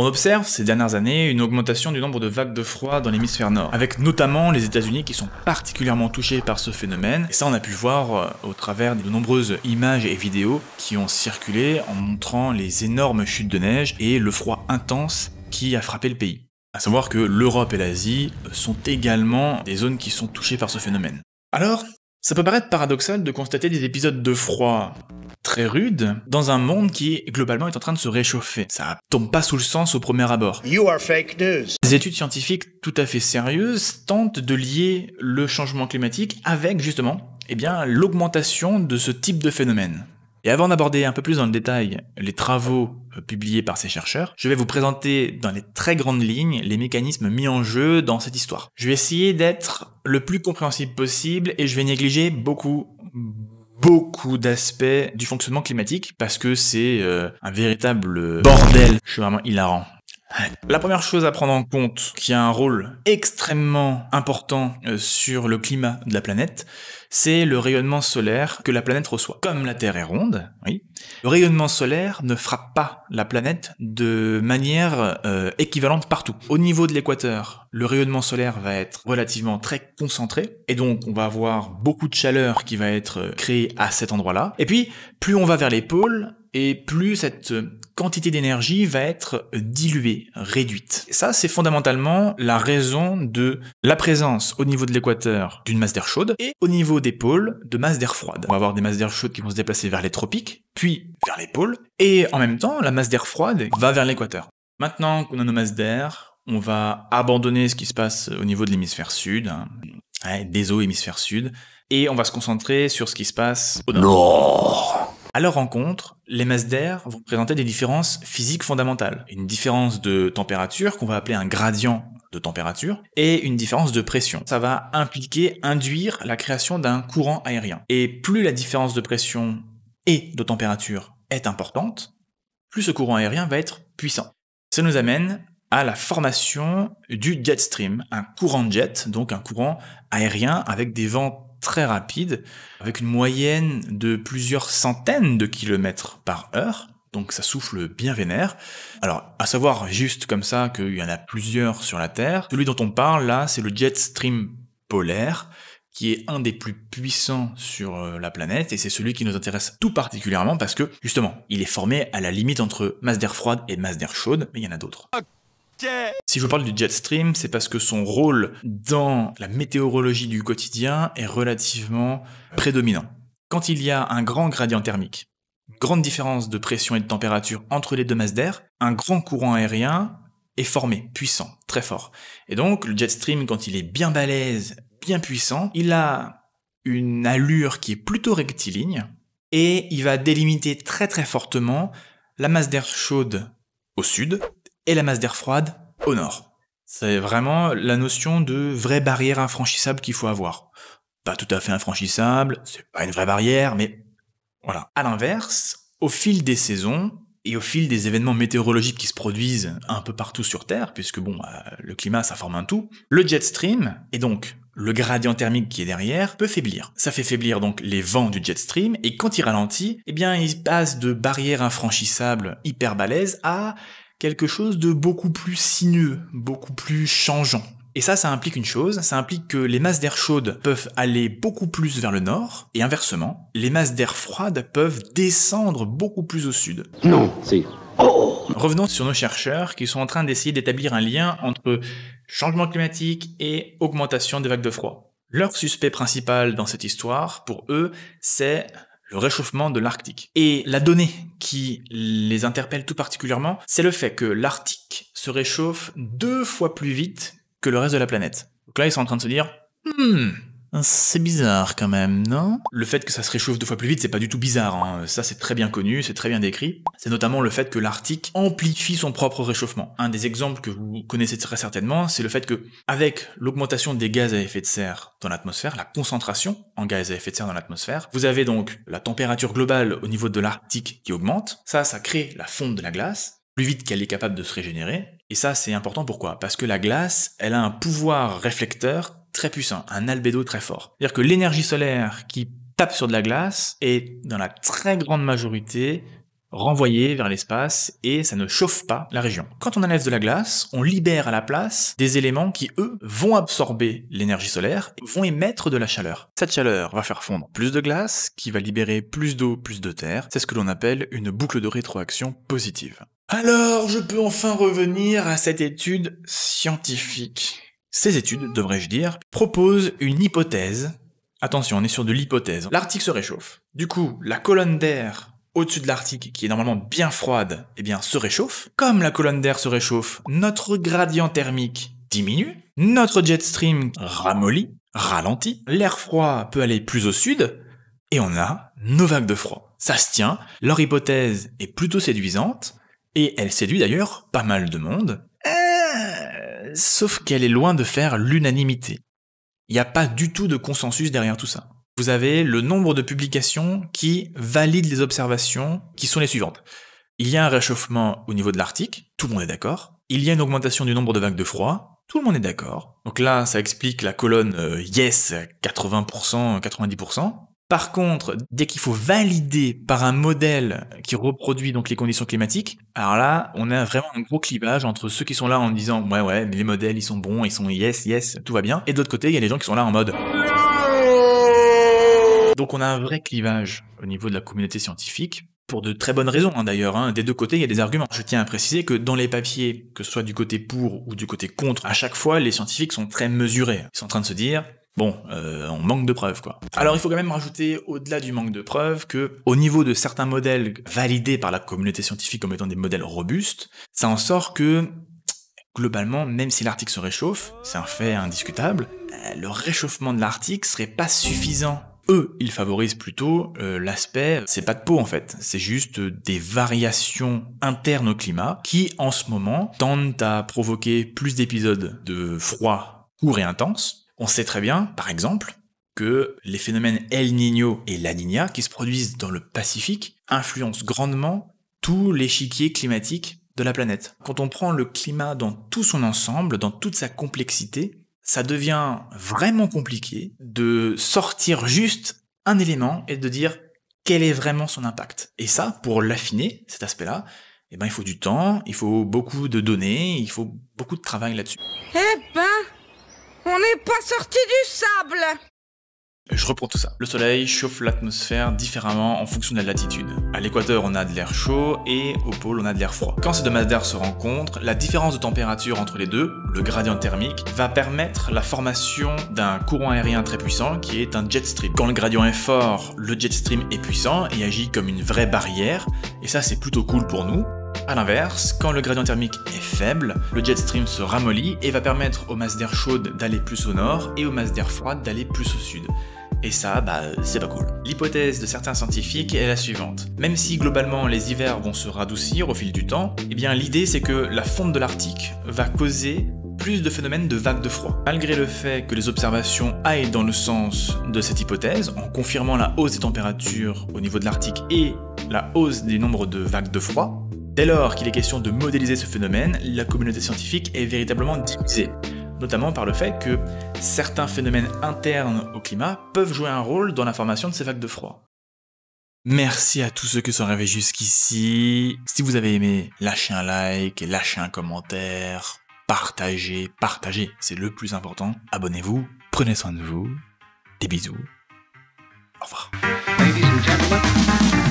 On observe ces dernières années une augmentation du nombre de vagues de froid dans l'hémisphère nord, avec notamment les États-Unis qui sont particulièrement touchés par ce phénomène, et ça on a pu le voir au travers de nombreuses images et vidéos qui ont circulé en montrant les énormes chutes de neige et le froid intense qui a frappé le pays. À savoir que l'Europe et l'Asie sont également des zones qui sont touchées par ce phénomène. Alors, ça peut paraître paradoxal de constater des épisodes de froid très rudes dans un monde qui, globalement, est en train de se réchauffer. Ça tombe pas sous le sens au premier abord. You are fake news. Des études scientifiques tout à fait sérieuses tentent de lier le changement climatique avec, justement, l'augmentation de ce type de phénomène. Et avant d'aborder un peu plus dans le détail les travaux publiés par ces chercheurs, je vais vous présenter dans les très grandes lignes les mécanismes mis en jeu dans cette histoire. Je vais essayer d'être le plus compréhensible possible et je vais négliger beaucoup d'aspects du fonctionnement climatique parce que c'est un véritable bordel. Je suis vraiment hilarant. La première chose à prendre en compte, qui a un rôle extrêmement important sur le climat de la planète, c'est le rayonnement solaire que la planète reçoit. Comme la Terre est ronde, oui, le rayonnement solaire ne frappe pas la planète de manière équivalente partout. Au niveau de l'équateur, le rayonnement solaire va être relativement très concentré, et donc on va avoir beaucoup de chaleur qui va être créée à cet endroit-là. Et puis, plus on va vers les pôles, et plus cette quantité d'énergie va être diluée, réduite. Et ça, c'est fondamentalement la raison de la présence au niveau de l'équateur d'une masse d'air chaude et au niveau des pôles de masse d'air froide. On va avoir des masses d'air chaude qui vont se déplacer vers les tropiques, puis vers les pôles, et en même temps, la masse d'air froide va vers l'équateur. Maintenant qu'on a nos masses d'air, on va abandonner ce qui se passe au niveau de l'hémisphère sud, des eaux hémisphère sud, et on va se concentrer sur ce qui se passe au nord. À leur rencontre, les masses d'air vont présenter des différences physiques fondamentales. Une différence de température, qu'on va appeler un gradient de température, et une différence de pression. Ça va induire la création d'un courant aérien. Et plus la différence de pression et de température est importante, plus ce courant aérien va être puissant. Ça nous amène à la formation du jet stream, un courant de jet, donc un courant aérien avec des vents très rapide, avec une moyenne de plusieurs centaines de kilomètres par heure, donc ça souffle bien vénère. Alors, à savoir juste comme ça qu'il y en a plusieurs sur la Terre, celui dont on parle là, c'est le jet stream polaire, qui est un des plus puissants sur la planète, et c'est celui qui nous intéresse tout particulièrement parce que, justement, il est formé à la limite entre masse d'air froide et masse d'air chaude, mais il y en a d'autres. Si je vous parle du jet stream, c'est parce que son rôle dans la météorologie du quotidien est relativement prédominant. Quand il y a un grand gradient thermique, une grande différence de pression et de température entre les deux masses d'air, un grand courant aérien est formé, puissant, très fort. Et donc, le jet stream, quand il est bien balèze, bien puissant, il a une allure qui est plutôt rectiligne, et il va délimiter très très fortement la masse d'air chaude au sud, et la masse d'air froide au nord. C'est vraiment la notion de vraie barrière infranchissable qu'il faut avoir. Pas tout à fait infranchissable, c'est pas une vraie barrière, mais voilà. À l'inverse, au fil des saisons, et au fil des événements météorologiques qui se produisent un peu partout sur Terre, puisque le climat ça forme un tout, le jet stream, et donc le gradient thermique qui est derrière, peut faiblir. Ça fait faiblir donc les vents du jet stream, et quand il ralentit, il passe de barrière infranchissable hyper balèze à quelque chose de beaucoup plus sinueux, beaucoup plus changeant. Et ça implique une chose, ça implique que les masses d'air chaudes peuvent aller beaucoup plus vers le nord, et inversement, les masses d'air froides peuvent descendre beaucoup plus au sud. Non, c'est... Oh! Revenons sur nos chercheurs qui sont en train d'essayer d'établir un lien entre changement climatique et augmentation des vagues de froid. Leur suspect principal dans cette histoire, pour eux, c'est le réchauffement de l'Arctique. Et la donnée qui les interpelle tout particulièrement, c'est le fait que l'Arctique se réchauffe 2 fois plus vite que le reste de la planète. Donc là, ils sont en train de se dire c'est bizarre quand même, non? Le fait que ça se réchauffe 2 fois plus vite, c'est pas du tout bizarre, hein. Ça c'est très bien connu, c'est très bien décrit. C'est notamment le fait que l'Arctique amplifie son propre réchauffement. Un des exemples que vous connaissez très certainement, c'est le fait que, avec l'augmentation des gaz à effet de serre dans l'atmosphère, la concentration en gaz à effet de serre dans l'atmosphère, vous avez donc la température globale au niveau de l'Arctique qui augmente. Ça crée la fonte de la glace, plus vite qu'elle est capable de se régénérer. Et ça c'est important, pourquoi? Parce que la glace, elle a un pouvoir réflecteur très puissant, un albédo très fort. C'est-à-dire que l'énergie solaire qui tape sur de la glace est, dans la très grande majorité, renvoyé vers l'espace et ça ne chauffe pas la région. Quand on enlève de la glace, on libère à la place des éléments qui, eux, vont absorber l'énergie solaire et vont émettre de la chaleur. Cette chaleur va faire fondre plus de glace, qui va libérer plus d'eau, plus de terre. C'est ce que l'on appelle une boucle de rétroaction positive. Alors, je peux enfin revenir à cette étude scientifique. Ces études, devrais-je dire, proposent une hypothèse. Attention, on est sur de l'hypothèse. L'Arctique se réchauffe. Du coup, la colonne d'air au-dessus de l'Arctique, qui est normalement bien froide, eh bien, se réchauffe. Comme la colonne d'air se réchauffe, notre gradient thermique diminue, notre jet stream ramollit, ralentit, l'air froid peut aller plus au sud, et on a nos vagues de froid. Ça se tient, leur hypothèse est plutôt séduisante, et elle séduit d'ailleurs pas mal de monde, sauf qu'elle est loin de faire l'unanimité. Il n'y a pas du tout de consensus derrière tout ça. Vous avez le nombre de publications qui valident les observations, qui sont les suivantes. Il y a un réchauffement au niveau de l'Arctique, tout le monde est d'accord. Il y a une augmentation du nombre de vagues de froid, tout le monde est d'accord. Donc là, ça explique la colonne yes, 80%, 90%. Par contre, dès qu'il faut valider par un modèle qui reproduit donc les conditions climatiques, alors là, on a vraiment un gros clivage entre ceux qui sont là en disant « ouais, les modèles, ils sont bons, ils sont yes, tout va bien », et de l'autre côté, il y a des gens qui sont là en mode « Donc on a un vrai clivage au niveau de la communauté scientifique, pour de très bonnes raisons d'ailleurs, des deux côtés il y a des arguments. Je tiens à préciser que dans les papiers, que ce soit du côté pour ou du côté contre, à chaque fois les scientifiques sont très mesurés. Ils sont en train de se dire, bon, on manque de preuves quoi. Alors il faut quand même rajouter au-delà du manque de preuves que, au niveau de certains modèles validés par la communauté scientifique comme étant des modèles robustes, ça en sort que, globalement, même si l'Arctique se réchauffe, c'est un fait indiscutable, le réchauffement de l'Arctique serait pas suffisant. Eux, ils favorisent plutôt l'aspect, c'est pas de peau en fait, c'est juste des variations internes au climat qui, en ce moment, tendent à provoquer plus d'épisodes de froid courts et intenses. On sait très bien, par exemple, que les phénomènes El Niño et La Niña qui se produisent dans le Pacifique influencent grandement tout l'échiquier climatique de la planète. Quand on prend le climat dans tout son ensemble, dans toute sa complexité, ça devient vraiment compliqué de sortir juste un élément et de dire quel est vraiment son impact. Et ça, pour l'affiner, cet aspect-là, eh ben, il faut du temps, il faut beaucoup de données, il faut beaucoup de travail là-dessus. Eh ben, on n'est pas sorti du sable! Je reprends tout ça. Le soleil chauffe l'atmosphère différemment en fonction de la latitude. À l'équateur, on a de l'air chaud et au pôle, on a de l'air froid. Quand ces deux masses d'air se rencontrent, la différence de température entre les deux, le gradient thermique, va permettre la formation d'un courant aérien très puissant qui est un jet stream. Quand le gradient est fort, le jet stream est puissant et agit comme une vraie barrière, et ça c'est plutôt cool pour nous. A l'inverse, quand le gradient thermique est faible, le jet stream se ramollit et va permettre aux masses d'air chaudes d'aller plus au nord et aux masses d'air froides d'aller plus au sud. Et ça, c'est pas cool. L'hypothèse de certains scientifiques est la suivante. Même si globalement les hivers vont se radoucir au fil du temps, eh bien l'idée c'est que la fonte de l'Arctique va causer plus de phénomènes de vagues de froid. Malgré le fait que les observations aillent dans le sens de cette hypothèse, en confirmant la hausse des températures au niveau de l'Arctique et la hausse des nombres de vagues de froid, dès lors qu'il est question de modéliser ce phénomène, la communauté scientifique est véritablement divisée. Notamment par le fait que certains phénomènes internes au climat peuvent jouer un rôle dans la formation de ces vagues de froid. Merci à tous ceux qui sont arrivés jusqu'ici. Si vous avez aimé, lâchez un like, lâchez un commentaire, partagez, c'est le plus important. Abonnez-vous, prenez soin de vous, des bisous, au revoir. Ladies and gentlemen.